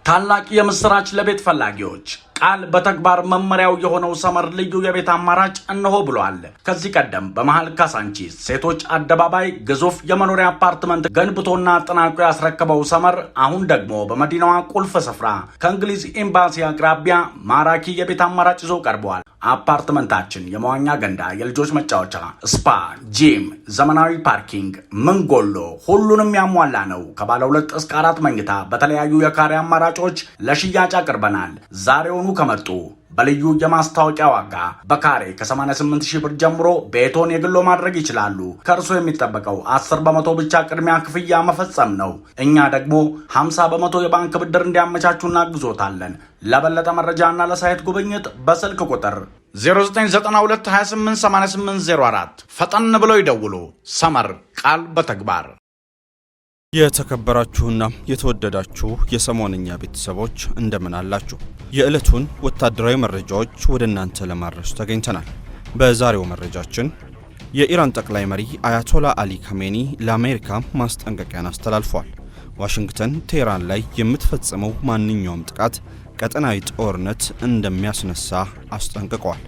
ታላቅ የምስራች ለቤት ፈላጊዎች ቃል በተግባር መመሪያው የሆነው ሰመር ልዩ የቤት አማራጭ እነሆ ብሏል። ከዚህ ቀደም በመሃል ካሳንቺስ ሴቶች አደባባይ ግዙፍ የመኖሪያ አፓርትመንት ገንብቶና አጠናቆ ያስረከበው ሰመር አሁን ደግሞ በመዲናዋ ቁልፍ ስፍራ ከእንግሊዝ ኤምባሲ አቅራቢያ ማራኪ የቤት አማራጭ ይዞ ቀርቧል። አፓርትመንታችን የመዋኛ ገንዳ፣ የልጆች መጫወቻ፣ ስፓ፣ ጂም፣ ዘመናዊ ፓርኪንግ፣ መንጎሎ ሁሉንም ያሟላ ነው። ከባለ 2 እስከ 4 መኝታ በተለያዩ የካሬ አማራጮች ለሽያጭ አቅርበናል። ዛሬውኑ ከመጡ በልዩ የማስታወቂያ ዋጋ በካሬ ከ88,000 ብር ጀምሮ ቤቶን የግሎ ማድረግ ይችላሉ። ከእርሶ የሚጠበቀው 10 በመቶ ብቻ ቅድሚያ ክፍያ መፈጸም ነው። እኛ ደግሞ 50 በመቶ የባንክ ብድር እንዲያመቻቹ እናግዞታለን። ለበለጠ መረጃና ለሳይት ጉብኝት በስልክ ቁጥር 0992288804 ፈጠን ብለው ይደውሉ። ሰመር ቃል በተግባር። የተከበራችሁና የተወደዳችሁ የሰሞንኛ ቤተሰቦች እንደምን አላችሁ? የዕለቱን ወታደራዊ መረጃዎች ወደ እናንተ ለማድረስ ተገኝተናል። በዛሬው መረጃችን የኢራን ጠቅላይ መሪ አያቶላ አሊ ካሜኒ ለአሜሪካ ማስጠንቀቂያን አስተላልፈዋል። ዋሽንግተን ቴህራን ላይ የምትፈጽመው ማንኛውም ጥቃት ቀጠናዊ ጦርነት እንደሚያስነሳ አስጠንቅቀዋል።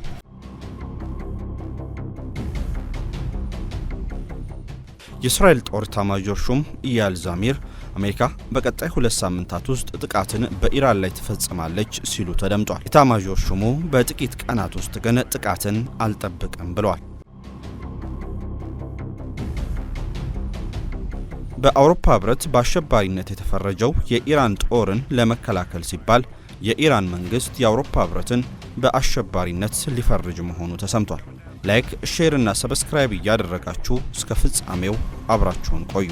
የእስራኤል ጦር ኤታማዦር ሹም ኢያል ዛሚር አሜሪካ በቀጣይ 2 ሳምንታት ውስጥ ጥቃትን በኢራን ላይ ትፈጽማለች ሲሉ ተደምጧል። ኤታማዦር ሹሙ በጥቂት ቀናት ውስጥ ግን ጥቃትን አልጠብቅም ብለዋል። በአውሮፓ ህብረት በአሸባሪነት የተፈረጀው የኢራን ጦርን ለመከላከል ሲባል የኢራን መንግስት የአውሮፓ ህብረትን በአሸባሪነት ሊፈርጅ መሆኑ ተሰምቷል። ላይክ፣ ሼር እና ሰብስክራይብ እያደረጋችሁ እስከ ፍጻሜው አብራችሁን ቆዩ።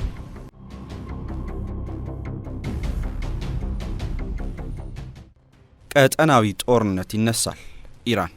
ቀጠናዊ ጦርነት ይነሳል። ኢራን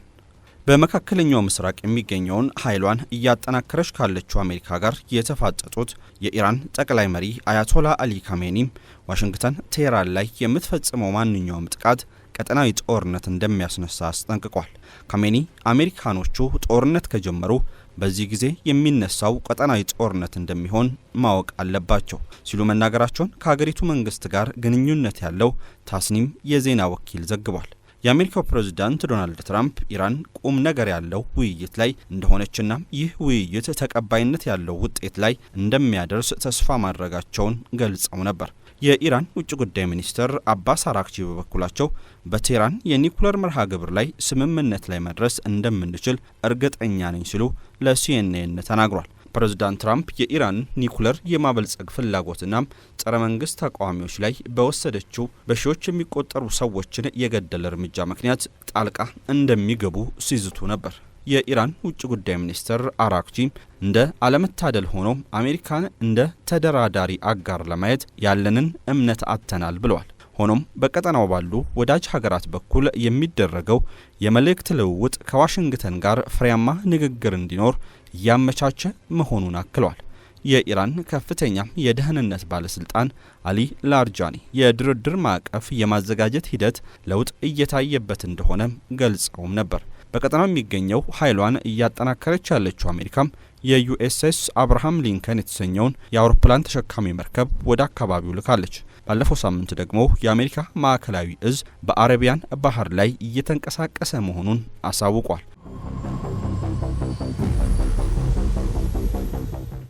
በመካከለኛው ምስራቅ የሚገኘውን ኃይሏን እያጠናከረች ካለችው አሜሪካ ጋር የተፋጠጡት የኢራን ጠቅላይ መሪ አያቶላ አሊ ካሜኒም ዋሽንግተን ቴህራን ላይ የምትፈጽመው ማንኛውም ጥቃት ቀጠናዊ ጦርነት እንደሚያስነሳ አስጠንቅቋል። ካሜኒ አሜሪካኖቹ ጦርነት ከጀመሩ በዚህ ጊዜ የሚነሳው ቀጠናዊ ጦርነት እንደሚሆን ማወቅ አለባቸው ሲሉ መናገራቸውን ከሀገሪቱ መንግስት ጋር ግንኙነት ያለው ታስኒም የዜና ወኪል ዘግቧል። የአሜሪካው ፕሬዝዳንት ዶናልድ ትራምፕ ኢራን ቁም ነገር ያለው ውይይት ላይ እንደሆነችና ይህ ውይይት ተቀባይነት ያለው ውጤት ላይ እንደሚያደርስ ተስፋ ማድረጋቸውን ገልጸው ነበር። የኢራን ውጭ ጉዳይ ሚኒስትር አባስ አራክቺ በበኩላቸው በቴህራን የኒኩለር መርሃ ግብር ላይ ስምምነት ላይ መድረስ እንደምንችል እርግጠኛ ነኝ ሲሉ ለሲኤንኤን ተናግሯል። ፕሬዝዳንት ትራምፕ የኢራን ኒኩለር የማበልጸግ ፍላጎትና ጸረ መንግስት ተቃዋሚዎች ላይ በወሰደችው በሺዎች የሚቆጠሩ ሰዎችን የገደለ እርምጃ ምክንያት ጣልቃ እንደሚገቡ ሲዝቱ ነበር። የኢራን ውጭ ጉዳይ ሚኒስትር አራክቺ እንደ አለመታደል ሆኖ አሜሪካን እንደ ተደራዳሪ አጋር ለማየት ያለንን እምነት አጥተናል ብለዋል። ሆኖም በቀጠናው ባሉ ወዳጅ ሀገራት በኩል የሚደረገው የመልእክት ልውውጥ ከዋሽንግተን ጋር ፍሬያማ ንግግር እንዲኖር እያመቻቸ መሆኑን አክለዋል። የኢራን ከፍተኛ የደህንነት ባለስልጣን አሊ ላርጃኒ የድርድር ማዕቀፍ የማዘጋጀት ሂደት ለውጥ እየታየበት እንደሆነ ገልጸውም ነበር። በቀጠናው የሚገኘው ኃይሏን እያጠናከረች ያለችው አሜሪካም የዩኤስኤስ አብርሃም ሊንከን የተሰኘውን የአውሮፕላን ተሸካሚ መርከብ ወደ አካባቢው ልካለች። ባለፈው ሳምንት ደግሞ የአሜሪካ ማዕከላዊ እዝ በአረቢያን ባህር ላይ እየተንቀሳቀሰ መሆኑን አሳውቋል።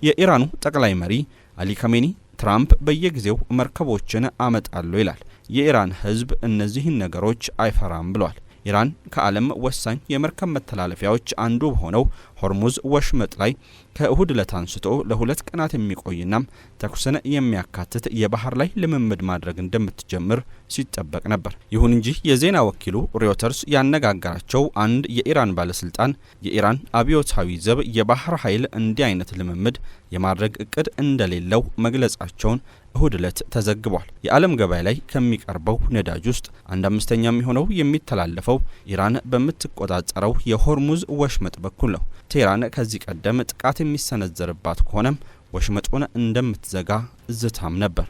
የኢራኑ ጠቅላይ መሪ አሊ ካሜኒ ትራምፕ በየጊዜው መርከቦችን አመጣለሁ ይላል፣ የኢራን ህዝብ እነዚህን ነገሮች አይፈራም ብሏል። ኢራን ከዓለም ወሳኝ የመርከብ መተላለፊያዎች አንዱ በሆነው ሆርሙዝ ወሽመጥ ላይ ከእሁድ ዕለት አንስቶ ለ2 ቀናት የሚቆይና ተኩስን የሚያካትት የባህር ላይ ልምምድ ማድረግ እንደምትጀምር ሲጠበቅ ነበር። ይሁን እንጂ የዜና ወኪሉ ሮይተርስ ያነጋገራቸው አንድ የኢራን ባለስልጣን የኢራን አብዮታዊ ዘብ የባህር ኃይል እንዲህ አይነት ልምምድ የማድረግ እቅድ እንደሌለው መግለጻቸውን እሁድ ዕለት ተዘግቧል። የዓለም ገበያ ላይ ከሚቀርበው ነዳጅ ውስጥ 1/5 የሚሆነው የሚተላለፈው ኢራን በምትቆጣጠረው የሆርሙዝ ወሽመጥ በኩል ነው። ቴህራን ከዚህ ቀደም ጥቃት የሚሰነዘርባት ከሆነም ወሽመጡን እንደምትዘጋ ዝታም ነበር።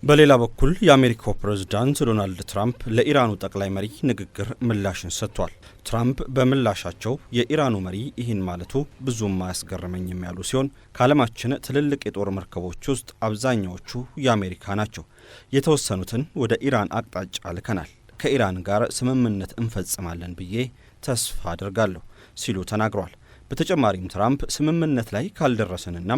በሌላ በኩል የአሜሪካው ፕሬዝዳንት ዶናልድ ትራምፕ ለኢራኑ ጠቅላይ መሪ ንግግር ምላሽን ሰጥቷል። ትራምፕ በምላሻቸው የኢራኑ መሪ ይህን ማለቱ ብዙም አያስገርመኝም ያሉ ሲሆን ከዓለማችን ትልልቅ የጦር መርከቦች ውስጥ አብዛኛዎቹ የአሜሪካ ናቸው። የተወሰኑትን ወደ ኢራን አቅጣጫ ልከናል። ከኢራን ጋር ስምምነት እንፈጽማለን ብዬ ተስፋ አድርጋለሁ ሲሉ ተናግረዋል። በተጨማሪም ትራምፕ ስምምነት ላይ ካልደረስንና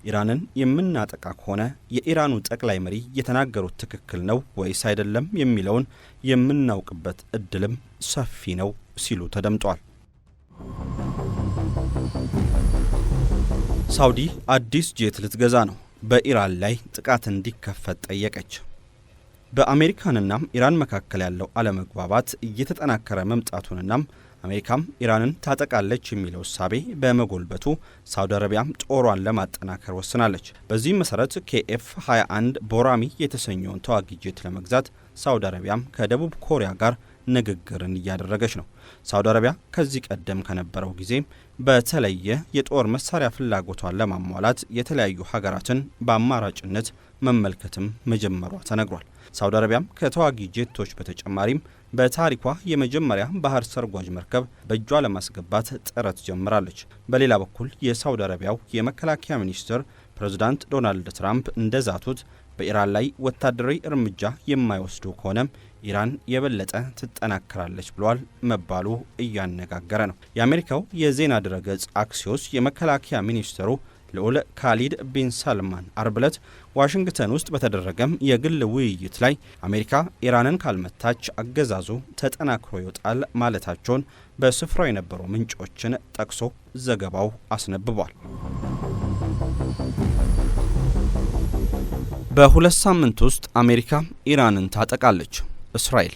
ኢራንን የምናጠቃ ከሆነ የኢራኑ ጠቅላይ መሪ የተናገሩት ትክክል ነው ወይስ አይደለም የሚለውን የምናውቅበት እድልም ሰፊ ነው ሲሉ ተደምጧል። ሳውዲ አዲስ ጄት ልትገዛ ነው። በኢራን ላይ ጥቃት እንዲከፈት ጠየቀች። በአሜሪካንና ኢራን መካከል ያለው አለመግባባት እየተጠናከረ መምጣቱንና አሜሪካም ኢራንን ታጠቃለች የሚለው እሳቤ በመጎልበቱ ሳውዲ አረቢያም ጦሯን ለማጠናከር ወስናለች። በዚህም መሰረት KF-21 ቦራሚ የተሰኘውን ተዋጊ ጄት ለመግዛት ሳውዲ አረቢያም ከደቡብ ኮሪያ ጋር ንግግርን እያደረገች ነው። ሳውዲ አረቢያ ከዚህ ቀደም ከነበረው ጊዜ በተለየ የጦር መሳሪያ ፍላጎቷን ለማሟላት የተለያዩ ሀገራትን በአማራጭነት መመልከትም መጀመሯ ተነግሯል። ሳውዲ አረቢያም ከተዋጊ ጄቶች በተጨማሪም በታሪኳ የመጀመሪያ ባህር ሰርጓጅ መርከብ በእጇ ለማስገባት ጥረት ጀምራለች። በሌላ በኩል የሳውዲ አረቢያው የመከላከያ ሚኒስትር ፕሬዝዳንት ዶናልድ ትራምፕ እንደዛቱት በኢራን ላይ ወታደራዊ እርምጃ የማይወስዱ ከሆነም ኢራን የበለጠ ትጠናከራለች ብሏል መባሉ እያነጋገረ ነው። የአሜሪካው የዜና ድረገጽ አክሲዮስ የመከላከያ ሚኒስትሩ ልዑል ካሊድ ቢን ሳልማን አርብ ዕለት ዋሽንግተን ውስጥ በተደረገም የግል ውይይት ላይ አሜሪካ ኢራንን ካልመታች አገዛዙ ተጠናክሮ ይወጣል ማለታቸውን በስፍራው የነበሩ ምንጮችን ጠቅሶ ዘገባው አስነብቧል። በሁለት ሳምንት ውስጥ አሜሪካ ኢራንን ታጠቃለች። እስራኤል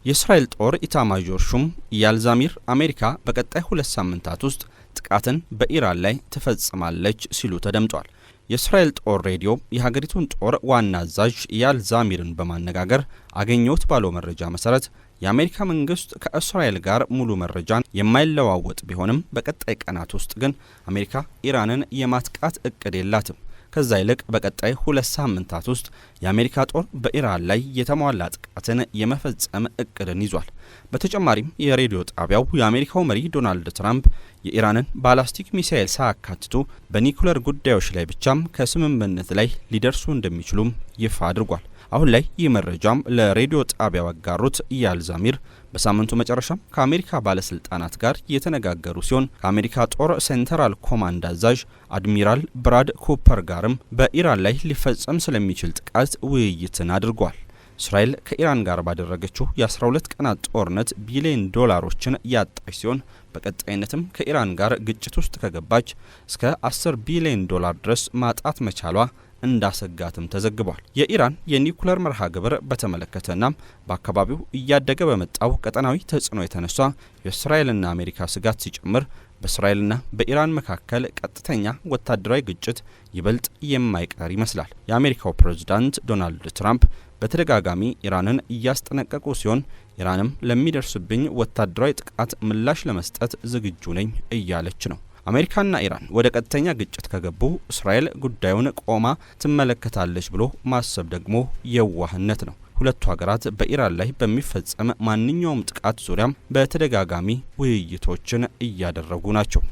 የእስራኤል ጦር ኢታማዦር ሹም ኢያል ዛሚር አሜሪካ በቀጣይ 2 ሳምንታት ውስጥ ጥቃትን በኢራን ላይ ትፈጽማለች ሲሉ ተደምጧል። የእስራኤል ጦር ሬዲዮ የሀገሪቱን ጦር ዋና አዛዥ ኢያል ዛሚርን በማነጋገር አገኘሁት ባለው መረጃ መሰረት የአሜሪካ መንግስት ከእስራኤል ጋር ሙሉ መረጃን የማይለዋወጥ ቢሆንም በቀጣይ ቀናት ውስጥ ግን አሜሪካ ኢራንን የማጥቃት እቅድ የላትም። ከዛ ይልቅ በቀጣይ 2 ሳምንታት ውስጥ የአሜሪካ ጦር በኢራን ላይ የተሟላ ጥቃትን የመፈጸም እቅድን ይዟል። በተጨማሪም የሬዲዮ ጣቢያው የአሜሪካው መሪ ዶናልድ ትራምፕ የኢራንን ባላስቲክ ሚሳኤል ሳያካትቱ በኒኩለር ጉዳዮች ላይ ብቻም ከስምምነት ላይ ሊደርሱ እንደሚችሉም ይፋ አድርጓል። አሁን ላይ ይህ መረጃም ለሬዲዮ ጣቢያው ያጋሩት ኢያል ዛሚር በሳምንቱ መጨረሻም ከአሜሪካ ባለስልጣናት ጋር የተነጋገሩ ሲሆን ከአሜሪካ ጦር ሴንትራል ኮማንድ አዛዥ አድሚራል ብራድ ኩፐር ጋርም በኢራን ላይ ሊፈጸም ስለሚችል ጥቃት ውይይትን አድርጓል። እስራኤል ከኢራን ጋር ባደረገችው የ12 ቀናት ጦርነት ቢሊዮን ዶላሮችን ያጣች ሲሆን በቀጣይነትም ከኢራን ጋር ግጭት ውስጥ ከገባች እስከ 10 ቢሊዮን ዶላር ድረስ ማጣት መቻሏ እንዳሰጋትም ተዘግቧል። የኢራን የኒኩለር መርሃ ግብር በተመለከተና በአካባቢው እያደገ በመጣው ቀጠናዊ ተጽዕኖ የተነሳ የእስራኤልና አሜሪካ ስጋት ሲጨምር በእስራኤልና በኢራን መካከል ቀጥተኛ ወታደራዊ ግጭት ይበልጥ የማይቀር ይመስላል። የአሜሪካው ፕሬዝዳንት ዶናልድ ትራምፕ በተደጋጋሚ ኢራንን እያስጠነቀቁ ሲሆን ኢራንም ለሚደርስብኝ ወታደራዊ ጥቃት ምላሽ ለመስጠት ዝግጁ ነኝ እያለች ነው። አሜሪካና ኢራን ወደ ቀጥተኛ ግጭት ከገቡ እስራኤል ጉዳዩን ቆማ ትመለከታለች ብሎ ማሰብ ደግሞ የዋህነት ነው። ሁለቱ ሀገራት በኢራን ላይ በሚፈጸም ማንኛውም ጥቃት ዙሪያም በተደጋጋሚ ውይይቶችን እያደረጉ ናቸው።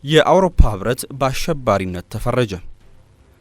የአውሮፓ ህብረት በአሸባሪነት ተፈረጀ።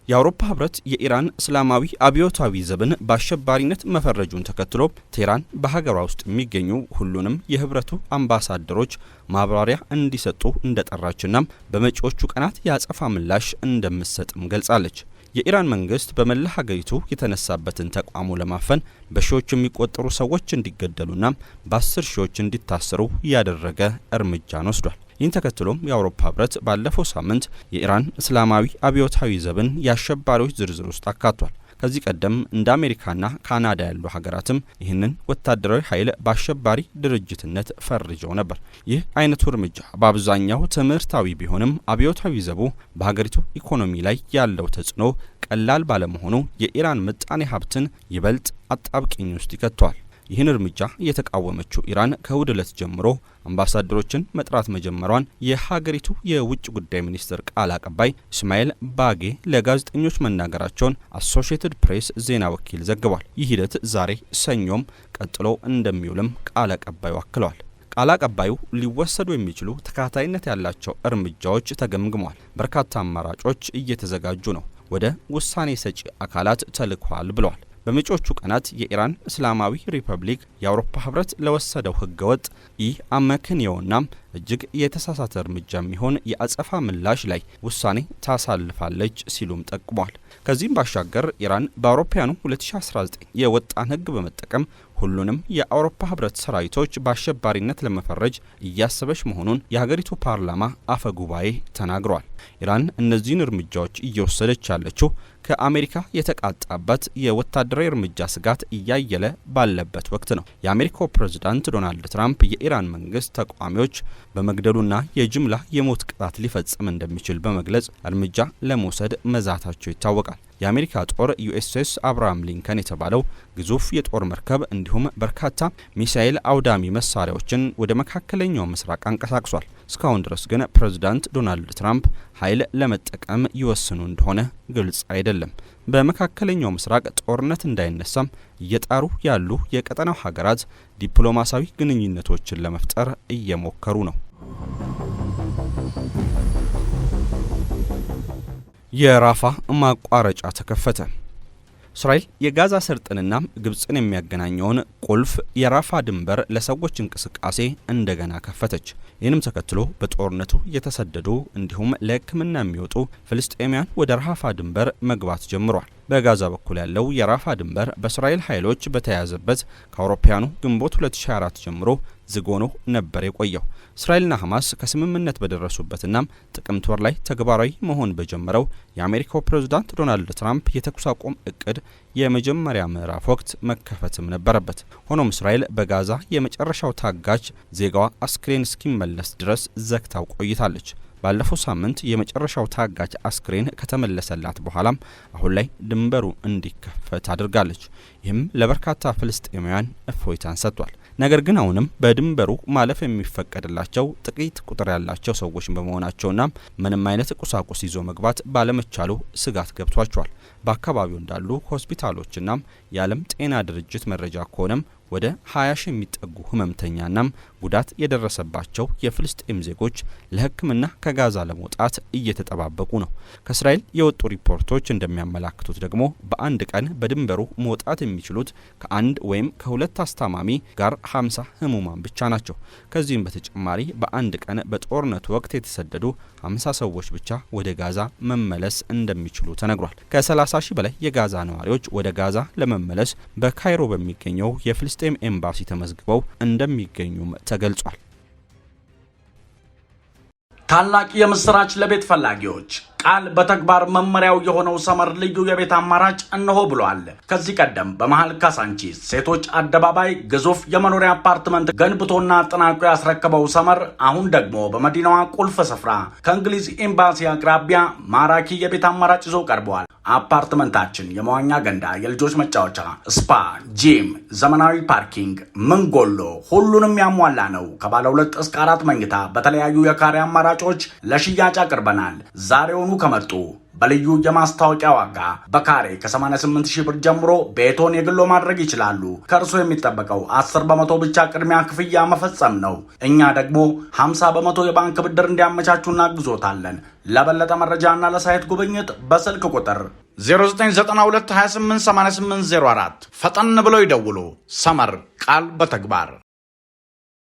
የአውሮፓ ህብረት የኢራን እስላማዊ አብዮታዊ ዘብን በአሸባሪነት መፈረጁን ተከትሎ ቴህራን በሀገሯ ውስጥ የሚገኙ ሁሉንም የህብረቱ አምባሳደሮች ማብራሪያ እንዲሰጡ እንደጠራችና በመጪዎቹ ቀናት የአጸፋ ምላሽ እንደምትሰጥም ገልጻለች። የኢራን መንግስት በመላ ሀገሪቱ የተነሳበትን ተቋሙ ለማፈን በሺዎች የሚቆጠሩ ሰዎች እንዲገደሉና በ10 ሺዎች እንዲታሰሩ ያደረገ እርምጃን ወስዷል። ይህን ተከትሎም የአውሮፓ ህብረት ባለፈው ሳምንት የኢራን እስላማዊ አብዮታዊ ዘብን የአሸባሪዎች ዝርዝር ውስጥ አካቷል። ከዚህ ቀደም እንደ አሜሪካና ካናዳ ያሉ ሀገራትም ይህንን ወታደራዊ ኃይል በአሸባሪ ድርጅትነት ፈርጀው ነበር። ይህ አይነቱ እርምጃ በአብዛኛው ትምህርታዊ ቢሆንም አብዮታዊ ዘቡ በሀገሪቱ ኢኮኖሚ ላይ ያለው ተጽዕኖ ቀላል ባለመሆኑ የኢራን ምጣኔ ሀብትን ይበልጥ አጣብቂኝ ውስጥ ይከቷል። ይህን እርምጃ የተቃወመችው ኢራን ከእሁድ ዕለት ጀምሮ አምባሳደሮችን መጥራት መጀመሯን የሀገሪቱ የውጭ ጉዳይ ሚኒስትር ቃል አቀባይ እስማኤል ባጌ ለጋዜጠኞች መናገራቸውን አሶሺየትድ ፕሬስ ዜና ወኪል ዘግቧል። ይህ ሂደት ዛሬ ሰኞም ቀጥሎ እንደሚውልም ቃል አቀባዩ አክለዋል። ቃል አቀባዩ ሊወሰዱ የሚችሉ ተከታታይነት ያላቸው እርምጃዎች ተገምግመዋል። በርካታ አማራጮች እየተዘጋጁ ነው፣ ወደ ውሳኔ ሰጪ አካላት ተልኳል ብለዋል። በመጪዎቹ ቀናት የኢራን እስላማዊ ሪፐብሊክ የአውሮፓ ህብረት ለወሰደው ህገወጥ ይህ አመክንዮና እጅግ የተሳሳተ እርምጃ የሚሆን የአጸፋ ምላሽ ላይ ውሳኔ ታሳልፋለች ሲሉም ጠቁመዋል። ከዚህም ባሻገር ኢራን በአውሮፓውያኑ 2019 የወጣን ህግ በመጠቀም ሁሉንም የአውሮፓ ህብረት ሰራዊቶች በአሸባሪነት ለመፈረጅ እያሰበች መሆኑን የሀገሪቱ ፓርላማ አፈ ጉባኤ ተናግረዋል። ኢራን እነዚህን እርምጃዎች እየወሰደች ያለችው ከአሜሪካ የተቃጣበት የወታደራዊ እርምጃ ስጋት እያየለ ባለበት ወቅት ነው። የአሜሪካው ፕሬዝዳንት ዶናልድ ትራምፕ የኢራን መንግስት ተቃዋሚዎች በመግደሉና የጅምላ የሞት ቅጣት ሊፈጽም እንደሚችል በመግለጽ እርምጃ ለመውሰድ መዛታቸው ይታወቃል። የአሜሪካ ጦር ዩኤስኤስ አብርሃም ሊንከን የተባለው ግዙፍ የጦር መርከብ እንዲሁም በርካታ ሚሳኤል አውዳሚ መሳሪያዎችን ወደ መካከለኛው ምስራቅ አንቀሳቅሷል። እስካሁን ድረስ ግን ፕሬዝዳንት ዶናልድ ትራምፕ ኃይል ለመጠቀም ይወስኑ እንደሆነ ግልጽ አይደለም። በመካከለኛው ምስራቅ ጦርነት እንዳይነሳም እየጣሩ ያሉ የቀጠናው ሀገራት ዲፕሎማሲያዊ ግንኙነቶችን ለመፍጠር እየሞከሩ ነው። የራፋ ማቋረጫ ተከፈተ። እስራኤል የጋዛ ሰርጥንና ግብጽን የሚያገናኘውን ቁልፍ የራፋ ድንበር ለሰዎች እንቅስቃሴ እንደገና ከፈተች። ይህንም ተከትሎ በጦርነቱ የተሰደዱ እንዲሁም ለሕክምና የሚወጡ ፍልስጤማውያን ወደ ራፋ ድንበር መግባት ጀምሯል። በጋዛ በኩል ያለው የራፋ ድንበር በእስራኤል ኃይሎች በተያያዘበት ከአውሮፓውያኑ ግንቦት 2024 ጀምሮ ዝግ ሆኖ ነበር የቆየው። እስራኤልና ሐማስ ከስምምነት በደረሱበትና ጥቅምት ወር ላይ ተግባራዊ መሆን በጀመረው የአሜሪካው ፕሬዝዳንት ዶናልድ ትራምፕ የተኩስ አቁም እቅድ የመጀመሪያ ምዕራፍ ወቅት መከፈትም ነበረበት። ሆኖም እስራኤል በጋዛ የመጨረሻው ታጋች ዜጋዋ አስክሬን እስኪመለስ ድረስ ዘግታው ቆይታለች። ባለፈው ሳምንት የመጨረሻው ታጋች አስክሬን ከተመለሰላት በኋላም አሁን ላይ ድንበሩ እንዲከፈት አድርጋለች። ይህም ለበርካታ ፍልስጤማውያን እፎይታን ሰጥቷል። ነገር ግን አሁንም በድንበሩ ማለፍ የሚፈቀድላቸው ጥቂት ቁጥር ያላቸው ሰዎች በመሆናቸውና ምንም አይነት ቁሳቁስ ይዞ መግባት ባለመቻሉ ስጋት ገብቷቸዋል። በአካባቢው እንዳሉ ሆስፒታሎችና የዓለም ጤና ድርጅት መረጃ ከሆነም ወደ 20 ሺህ የሚጠጉ ህመምተኛናም ጉዳት የደረሰባቸው የፍልስጤም ዜጎች ለሕክምና ከጋዛ ለመውጣት እየተጠባበቁ ነው። ከእስራኤል የወጡ ሪፖርቶች እንደሚያመላክቱት ደግሞ በአንድ ቀን በድንበሩ መውጣት የሚችሉት ከአንድ ወይም ከሁለት አስታማሚ ጋር 50 ህሙማን ብቻ ናቸው። ከዚህም በተጨማሪ በአንድ ቀን በጦርነቱ ወቅት የተሰደዱ 50 ሰዎች ብቻ ወደ ጋዛ መመለስ እንደሚችሉ ተነግሯል። ከ30 ሺህ በላይ የጋዛ ነዋሪዎች ወደ ጋዛ ለመመለስ በካይሮ በሚገኘው የፍልስጤም ኤምባሲ ተመዝግበው እንደሚገኙም ተገልጿል። ታላቅ የምስራች ለቤት ፈላጊዎች! ቃል በተግባር መመሪያው የሆነው ሰመር ልዩ የቤት አማራጭ እነሆ ብሏል። ከዚህ ቀደም በመሃል ካሳንቺስ ሴቶች አደባባይ ግዙፍ የመኖሪያ አፓርትመንት ገንብቶና አጠናቆ ያስረከበው ሰመር አሁን ደግሞ በመዲናዋ ቁልፍ ስፍራ ከእንግሊዝ ኤምባሲ አቅራቢያ ማራኪ የቤት አማራጭ ይዞ ቀርበዋል። አፓርትመንታችን የመዋኛ ገንዳ፣ የልጆች መጫወቻ፣ ስፓ፣ ጂም፣ ዘመናዊ ፓርኪንግ፣ ምንጎሎ ሁሉንም ያሟላ ነው። ከባለ 2 እስከ 4 መኝታ በተለያዩ የካሬ አማራጮች ለሽያጭ አቅርበናል። ዛሬውኑ ከመጡ በልዩ የማስታወቂያ ዋጋ በካሬ ከ88 ሺህ ብር ጀምሮ ቤቶን የግሎ ማድረግ ይችላሉ። ከእርሶ የሚጠበቀው 10 በመቶ ብቻ ቅድሚያ ክፍያ መፈጸም ነው። እኛ ደግሞ 50 በመቶ የባንክ ብድር እንዲያመቻቹ እናግዞታለን። ለበለጠ መረጃና ለሳይት ጉብኝት በስልክ ቁጥር 0992288804 ፈጠን ብለው ይደውሉ። ሰመር ቃል በተግባር